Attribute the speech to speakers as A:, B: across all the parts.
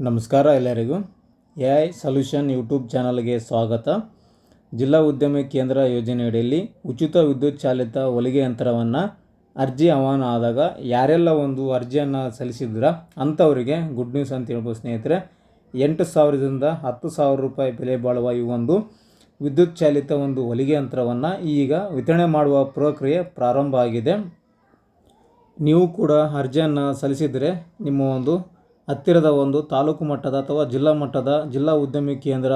A: ನಮಸ್ಕಾರ ಎಲ್ಲರಿಗೂ. AI solution YouTube ಚಾನಲ್ಗೆ ಸ್ವಾಗತ. ಜಿಲ್ಲಾ ಉದ್ಯಮ ಕೇಂದ್ರ ಯೋಜನೆಯಡಿಯಲ್ಲಿ ಉಚಿತ ವಿದ್ಯುತ್ ಚಾಲಿತ ಹೊಲಿಗೆ ಯಂತ್ರವನ್ನು ಅರ್ಜಿ ಆಹ್ವಾನ ಆದಾಗ ಯಾರೆಲ್ಲ ಒಂದು ಅರ್ಜಿಯನ್ನು ಸಲ್ಲಿಸಿದ್ರ ಅಂಥವರಿಗೆ ಗುಡ್ ನ್ಯೂಸ್ ಅಂತ ಹೇಳ್ಬೋದು ಸ್ನೇಹಿತರೆ. 8,000ದಿಂದ 10,000 ರೂಪಾಯಿ ಬೆಲೆ ಬಾಳುವ ಈ ಒಂದು ವಿದ್ಯುತ್ ಚಾಲಿತ ಒಂದು ಹೊಲಿಗೆ ಯಂತ್ರವನ್ನು ಈಗ ವಿತರಣೆ ಮಾಡುವ ಪ್ರಕ್ರಿಯೆ ಪ್ರಾರಂಭ ಆಗಿದೆ. ನೀವು ಕೂಡ ಅರ್ಜಿಯನ್ನು ಸಲ್ಲಿಸಿದರೆ ನಿಮ್ಮ ಒಂದು ಹತ್ತಿರದ ಒಂದು ತಾಲೂಕು ಮಟ್ಟದ ಅಥವಾ ಜಿಲ್ಲಾ ಮಟ್ಟದ ಜಿಲ್ಲಾ ಉದ್ಯಮಿ ಕೇಂದ್ರ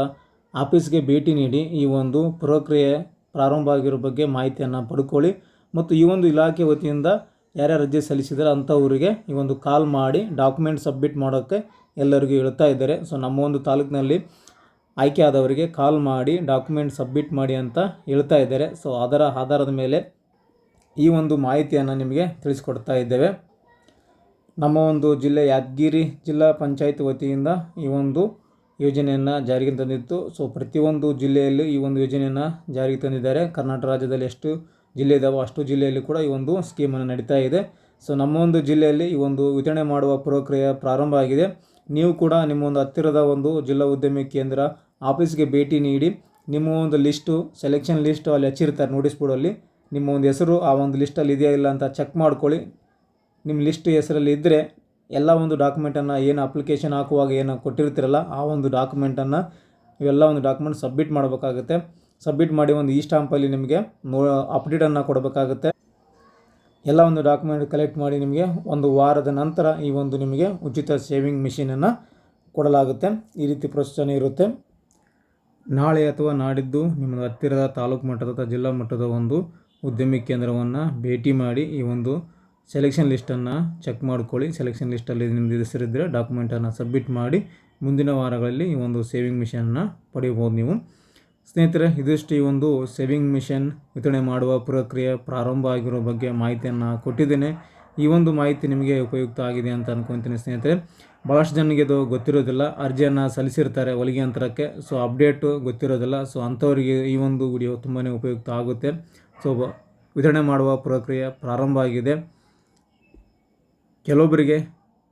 A: ಆಫೀಸ್ಗೆ ಭೇಟಿ ನೀಡಿ ಈ ಒಂದು ಪ್ರಕ್ರಿಯೆ ಪ್ರಾರಂಭ ಆಗಿರೋ ಬಗ್ಗೆ ಮಾಹಿತಿಯನ್ನು ಪಡ್ಕೊಳ್ಳಿ. ಮತ್ತು ಈ ಒಂದು ಇಲಾಖೆ ವತಿಯಿಂದ ಯಾರ್ಯಾರು ಅರ್ಜಿ ಸಲ್ಲಿಸಿದರೆ ಅಂಥವರಿಗೆ ಈ ಒಂದು ಕಾಲ್ ಮಾಡಿ ಡಾಕ್ಯುಮೆಂಟ್ ಸಬ್ಮಿಟ್ ಮಾಡೋಕ್ಕೆ ಎಲ್ಲರಿಗೂ ಹೇಳ್ತಾ ಇದ್ದಾರೆ. ಸೊ ನಮ್ಮ ಒಂದು ತಾಲೂಕಿನಲ್ಲಿ ಆಯ್ಕೆ ಆದವರಿಗೆ ಕಾಲ್ ಮಾಡಿ ಡಾಕ್ಯುಮೆಂಟ್ ಸಬ್ಮಿಟ್ ಮಾಡಿ ಅಂತ ಹೇಳ್ತಾ ಇದ್ದಾರೆ. ಸೊ ಅದರ ಆಧಾರದ ಮೇಲೆ ಈ ಒಂದು ಮಾಹಿತಿಯನ್ನು ನಿಮಗೆ ತಿಳಿಸ್ಕೊಡ್ತಾ ಇದ್ದೇವೆ. ನಮ್ಮ ಒಂದು ಜಿಲ್ಲೆ ಯಾದಗಿರಿ ಜಿಲ್ಲಾ ಪಂಚಾಯತ್ ವತಿಯಿಂದ ಈ ಒಂದು ಯೋಜನೆಯನ್ನು ಜಾರಿಗೆ ತಂದಿತ್ತು. ಸೊ ಪ್ರತಿಯೊಂದು ಜಿಲ್ಲೆಯಲ್ಲಿ ಈ ಒಂದು ಯೋಜನೆಯನ್ನು ಜಾರಿಗೆ ತಂದಿದ್ದಾರೆ. ಕರ್ನಾಟಕ ರಾಜ್ಯದಲ್ಲಿ ಎಷ್ಟು ಜಿಲ್ಲೆ ಇದ್ದಾವೋ ಅಷ್ಟು ಜಿಲ್ಲೆಯಲ್ಲಿ ಕೂಡ ಈ ಒಂದು ಸ್ಕೀಮನ್ನು ನಡೀತಾ ಇದೆ. ಸೊ ನಮ್ಮ ಒಂದು ಜಿಲ್ಲೆಯಲ್ಲಿ ಈ ಒಂದು ವಿತರಣೆ ಮಾಡುವ ಪ್ರಕ್ರಿಯೆ ಪ್ರಾರಂಭ ಆಗಿದೆ. ನೀವು ಕೂಡ ನಿಮ್ಮ ಒಂದು ಹತ್ತಿರದ ಒಂದು ಜಿಲ್ಲಾ ಉದ್ಯಮಿ ಕೇಂದ್ರ ಆಫೀಸ್ಗೆ ಭೇಟಿ ನೀಡಿ ನಿಮ್ಮ ಒಂದು ಲಿಸ್ಟು ಸೆಲೆಕ್ಷನ್ ಲಿಸ್ಟು ಅಲ್ಲಿ ಹಚ್ಚಿರ್ತಾರೆ ನೋಟಿಸ್ ಬೋರ್ಡಲ್ಲಿ. ನಿಮ್ಮ ಒಂದು ಹೆಸರು ಆ ಒಂದು ಲಿಸ್ಟಲ್ಲಿ ಇದೆಯಾ ಇಲ್ಲ ಅಂತ ಚೆಕ್ ಮಾಡ್ಕೊಳ್ಳಿ. ನಿಮ್ಮ ಲಿಸ್ಟ್ ಹೆಸರಲ್ಲಿ ಇದ್ದರೆ ಎಲ್ಲ ಒಂದು ಡಾಕ್ಯುಮೆಂಟನ್ನು ಏನು ಅಪ್ಲಿಕೇಶನ್ ಹಾಕುವಾಗ ಏನು ಕೊಟ್ಟಿರ್ತೀರಲ್ಲ ಆ ಒಂದು ಡಾಕ್ಯುಮೆಂಟನ್ನು ಇವೆಲ್ಲ ಒಂದು ಡಾಕ್ಯುಮೆಂಟ್ ಸಬ್ಮಿಟ್ ಮಾಡಬೇಕಾಗುತ್ತೆ. ಸಬ್ಮಿಟ್ ಮಾಡಿ ಒಂದು ಸ್ಟಾಂಪಲ್ಲಿ ನಿಮಗೆ ಅಪ್ಡೇಟನ್ನು ಕೊಡಬೇಕಾಗುತ್ತೆ. ಎಲ್ಲ ಒಂದು ಡಾಕ್ಯುಮೆಂಟ್ ಕಲೆಕ್ಟ್ ಮಾಡಿ ನಿಮಗೆ ಒಂದು ವಾರದ ನಂತರ ಈ ಒಂದು ನಿಮಗೆ ಉಚಿತ ಸೇವಿಂಗ್ ಮಿಷಿನನ್ನು ಕೊಡಲಾಗುತ್ತೆ. ಈ ರೀತಿ ಪ್ರೊಸೆಸರ್ ಇರುತ್ತೆ. ನಾಳೆ ಅಥವಾ ನಾಡಿದ್ದು ನಿಮ್ಮ ಹತ್ತಿರದ ತಾಲೂಕು ಮಟ್ಟದ ಅಥವಾ ಜಿಲ್ಲಾ ಮಟ್ಟದ ಒಂದು ಉದ್ಯಮಿ ಕೇಂದ್ರವನ್ನು ಭೇಟಿ ಮಾಡಿ ಈ ಒಂದು ಸೆಲೆಕ್ಷನ್ ಲಿಸ್ಟನ್ನು ಚೆಕ್ ಮಾಡ್ಕೊಳ್ಳಿ. ಸೆಲೆಕ್ಷನ್ ಲಿಸ್ಟಲ್ಲಿ ನಿಮ್ಮದು ಹೆಸರಿದ್ದರೆ ಡಾಕ್ಯುಮೆಂಟನ್ನು ಸಬ್ಮಿಟ್ ಮಾಡಿ ಮುಂದಿನ ವಾರಗಳಲ್ಲಿ ಈ ಒಂದು ಸೇವಿಂಗ್ ಮಿಷನನ್ನು ಪಡೆಯಬಹುದು ನೀವು. ಸ್ನೇಹಿತರೆ, ಇದಿಷ್ಟು ಈ ಒಂದು ಸೇವಿಂಗ್ ಮಿಷನ್ ವಿತರಣೆ ಮಾಡುವ ಪ್ರಕ್ರಿಯೆ ಪ್ರಾರಂಭ ಆಗಿರೋ ಬಗ್ಗೆ ಮಾಹಿತಿಯನ್ನು ಕೊಟ್ಟಿದ್ದೇನೆ. ಈ ಒಂದು ಮಾಹಿತಿ ನಿಮಗೆ ಉಪಯುಕ್ತ ಆಗಿದೆ ಅಂತ ಅಂದ್ಕೊತೀನಿ ಸ್ನೇಹಿತರೆ. ಭಾಳಷ್ಟು ಜನರಿಗೆ ಇದು ಗೊತ್ತಿರೋದಿಲ್ಲ. ಅರ್ಜಿಯನ್ನು ಸಲ್ಲಿಸಿರ್ತಾರೆ ಹೊಲಿಗೆ ಯಂತ್ರಕ್ಕೆ, ಸೊ ಅಪ್ಡೇಟು ಗೊತ್ತಿರೋದಿಲ್ಲ. ಸೊ ಅಂಥವರಿಗೆ ಈ ಒಂದು ವಿಡಿಯೋ ತುಂಬಾ ಉಪಯುಕ್ತ ಆಗುತ್ತೆ. ಸೊ ವಿತರಣೆ ಮಾಡುವ ಪ್ರಕ್ರಿಯೆ ಪ್ರಾರಂಭ ಆಗಿದೆ. ಕೆಲವೊಬ್ಬರಿಗೆ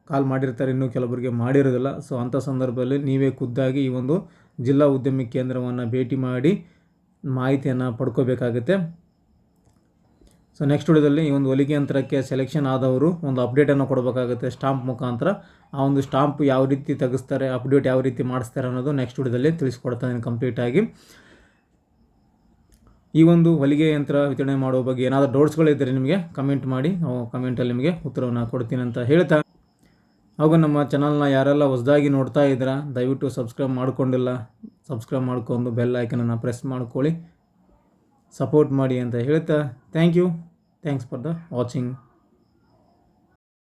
A: ಕಾಲ್ ಮಾಡಿರ್ತಾರೆ, ಇನ್ನೂ ಕೆಲವೊಬ್ಬರಿಗೆ ಮಾಡಿರೋದಿಲ್ಲ. ಸೊ ಅಂಥ ಸಂದರ್ಭದಲ್ಲಿ ನೀವೇ ಖುದ್ದಾಗಿ ಈ ಒಂದು ಜಿಲ್ಲಾ ಉದ್ಯಮಿ ಕೇಂದ್ರವನ್ನು ಭೇಟಿ ಮಾಡಿ ಮಾಹಿತಿಯನ್ನು ಪಡ್ಕೋಬೇಕಾಗುತ್ತೆ. ಸೊ ನೆಕ್ಸ್ಟ್ ವಿಡಿಯೋದಲ್ಲಿ ಈ ಒಂದು ಹೊಲಿಗೆ ಯಂತ್ರಕ್ಕೆ ಸೆಲೆಕ್ಷನ್ ಆದವರು ಒಂದು ಅಪ್ಡೇಟನ್ನು ಕೊಡಬೇಕಾಗುತ್ತೆ ಸ್ಟಾಂಪ್ ಮುಖಾಂತರ. ಆ ಒಂದು ಸ್ಟಾಂಪ್ ಯಾವ ರೀತಿ ತೆಗೆಸ್ತಾರೆ, ಅಪ್ಡೇಟ್ ಯಾವ ರೀತಿ ಮಾಡಿಸ್ತಾರೆ ಅನ್ನೋದು ನೆಕ್ಸ್ಟ್ ವಿಡಿಯೋದಲ್ಲಿ ತಿಳಿಸ್ಕೊಡ್ತಾನೆ ಕಂಪ್ಲೀಟಾಗಿ. ಈ ಒಂದು ಹೊಲಿಗೆ ಯಂತ್ರ ವಿತರಣೆ ಮಾಡುವ ಬಗ್ಗೆ ಏನಾದರೂ ಡೌಟ್ಸ್ಗಳಿದ್ದರೆ ನಿಮಗೆ ಕಮೆಂಟ್ ಮಾಡಿ, ನಾವು ಕಮೆಂಟಲ್ಲಿ ನಿಮಗೆ ಉತ್ತರವನ್ನು ಕೊಡ್ತೀನಿ ಅಂತ ಹೇಳ್ತಾ, ಹಾಗೂ ನಮ್ಮ ಚಾನಲ್ನ ಯಾರೆಲ್ಲ ಹೊಸದಾಗಿ ನೋಡ್ತಾ ಇದ್ದೀರಾ ದಯವಿಟ್ಟು ಸಬ್ಸ್ಕ್ರೈಬ್ ಮಾಡ್ಕೊಂಡಿಲ್ಲ, ಸಬ್ಸ್ಕ್ರೈಬ್ ಮಾಡ್ಕೊಂಡು ಬೆಲ್ ಐಕನನ್ನು ಪ್ರೆಸ್ ಮಾಡ್ಕೊಳ್ಳಿ, ಸಪೋರ್ಟ್ ಮಾಡಿ ಅಂತ ಹೇಳ್ತಾ ಥ್ಯಾಂಕ್ಸ್ ಫಾರ್ ದ ವಾಚಿಂಗ್.